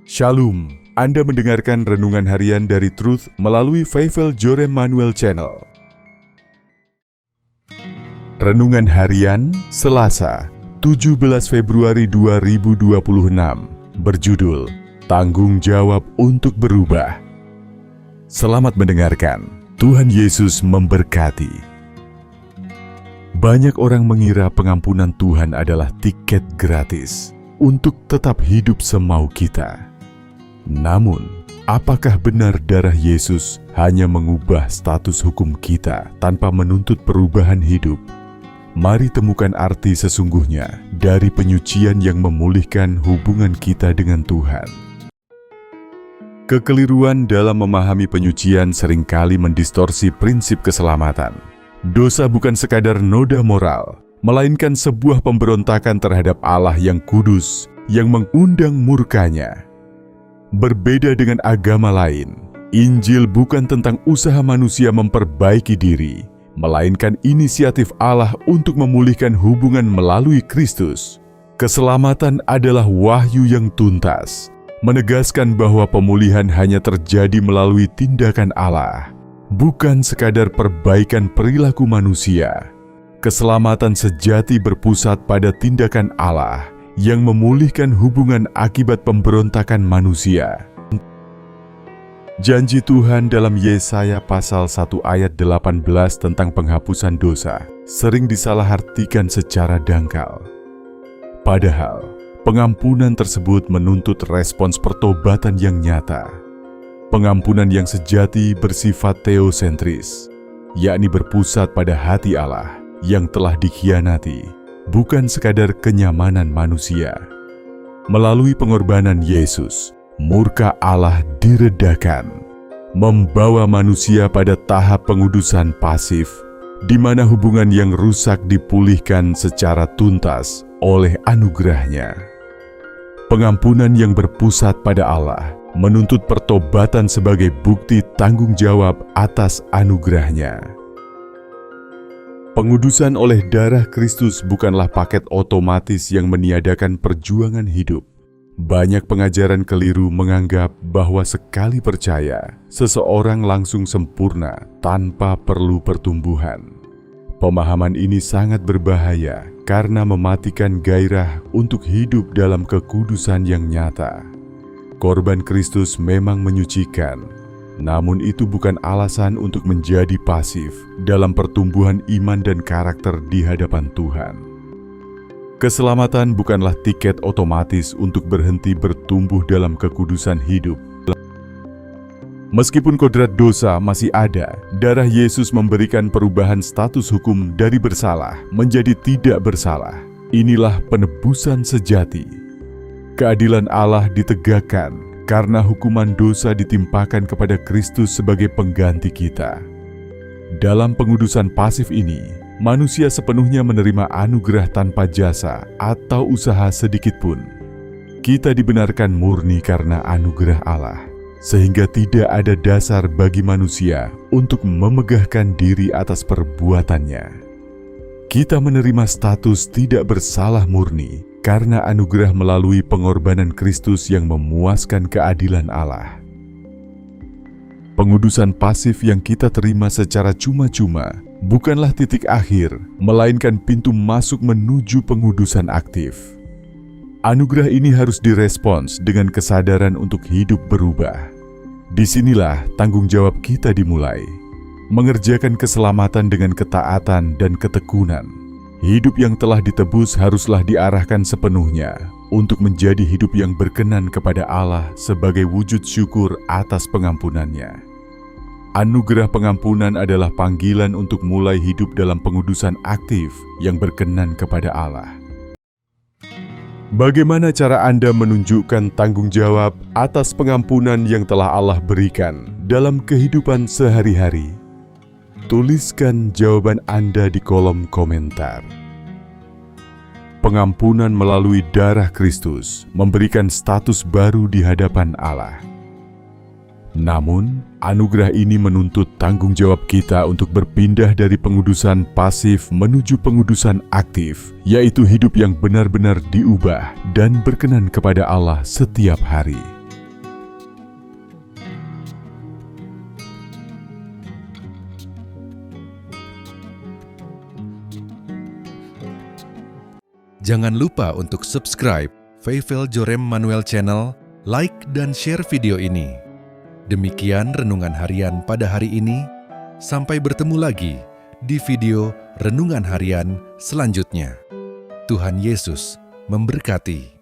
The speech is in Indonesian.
Shalom, Anda mendengarkan Renungan Harian dari Truth melalui Feivel Jorem Manuel Channel. Renungan Harian Selasa, 17 Februari 2026, berjudul Tanggung Jawab untuk Berubah. Selamat mendengarkan, Tuhan Yesus memberkati. Banyak orang mengira pengampunan Tuhan adalah tiket gratis untuk tetap hidup semau kita. Namun, apakah benar darah Yesus hanya mengubah status hukum kita tanpa menuntut perubahan hidup? Mari temukan arti sesungguhnya dari penyucian yang memulihkan hubungan kita dengan Tuhan. Kekeliruan dalam memahami penyucian seringkali mendistorsi prinsip keselamatan. Dosa bukan sekadar noda moral, melainkan sebuah pemberontakan terhadap Allah yang kudus, yang mengundang murkanya. Berbeda dengan agama lain, Injil bukan tentang usaha manusia memperbaiki diri, melainkan inisiatif Allah untuk memulihkan hubungan melalui Kristus. Keselamatan adalah wahyu yang tuntas, menegaskan bahwa pemulihan hanya terjadi melalui tindakan Allah, bukan sekadar perbaikan perilaku manusia. Keselamatan sejati berpusat pada tindakan Allah yang memulihkan hubungan akibat pemberontakan manusia. Janji Tuhan dalam Yesaya pasal 1 ayat 18 tentang penghapusan dosa sering disalahartikan secara dangkal. Padahal, pengampunan tersebut menuntut respons pertobatan yang nyata. Pengampunan yang sejati bersifat teosentris, yakni berpusat pada hati Allah yang telah dikhianati, bukan sekadar kenyamanan manusia. Melalui pengorbanan Yesus, murka Allah diredakan, membawa manusia pada tahap pengudusan pasif, di mana hubungan yang rusak dipulihkan secara tuntas oleh anugerah-Nya. Pengampunan yang berpusat pada Allah menuntut pertobatan sebagai bukti tanggung jawab atas anugerah-Nya. Pengudusan oleh darah Kristus bukanlah paket otomatis yang meniadakan perjuangan hidup. Banyak pengajaran keliru menganggap bahwa sekali percaya, seseorang langsung sempurna tanpa perlu pertumbuhan. Pemahaman ini sangat berbahaya karena mematikan gairah untuk hidup dalam kekudusan yang nyata. Korban Kristus memang menyucikan, namun itu bukan alasan untuk menjadi pasif dalam pertumbuhan iman dan karakter di hadapan Tuhan. Keselamatan bukanlah tiket otomatis untuk berhenti bertumbuh dalam kekudusan hidup. Meskipun kodrat dosa masih ada, darah Yesus memberikan perubahan status hukum dari bersalah menjadi tidak bersalah. Inilah penebusan sejati. Keadilan Allah ditegakkan karena hukuman dosa ditimpakan kepada Kristus sebagai pengganti kita. Dalam pengudusan pasif ini, manusia sepenuhnya menerima anugerah tanpa jasa atau usaha sedikit pun. Kita dibenarkan murni karena anugerah Allah, sehingga tidak ada dasar bagi manusia untuk memegahkan diri atas perbuatannya. Kita menerima status tidak bersalah murni karena anugerah melalui pengorbanan Kristus yang memuaskan keadilan Allah. Pengudusan pasif yang kita terima secara cuma-cuma bukanlah titik akhir, melainkan pintu masuk menuju pengudusan aktif. Anugerah ini harus direspons dengan kesadaran untuk hidup berubah. Disinilah tanggung jawab kita dimulai, mengerjakan keselamatan dengan ketaatan dan ketekunan. Hidup yang telah ditebus haruslah diarahkan sepenuhnya untuk menjadi hidup yang berkenan kepada Allah sebagai wujud syukur atas pengampunan-Nya. Anugerah pengampunan adalah panggilan untuk mulai hidup dalam pengudusan aktif yang berkenan kepada Allah. Bagaimana cara Anda menunjukkan tanggung jawab atas pengampunan yang telah Allah berikan dalam kehidupan sehari-hari? Tuliskan jawaban Anda di kolom komentar. Pengampunan melalui darah Kristus memberikan status baru di hadapan Allah. Namun, anugerah ini menuntut tanggung jawab kita untuk berpindah dari pengudusan pasif menuju pengudusan aktif, yaitu hidup yang benar-benar diubah dan berkenan kepada Allah setiap hari. Jangan lupa untuk subscribe Feivel Jorem Manuel Channel, like dan share video ini. Demikian renungan harian pada hari ini. Sampai bertemu lagi di video renungan harian selanjutnya. Tuhan Yesus memberkati.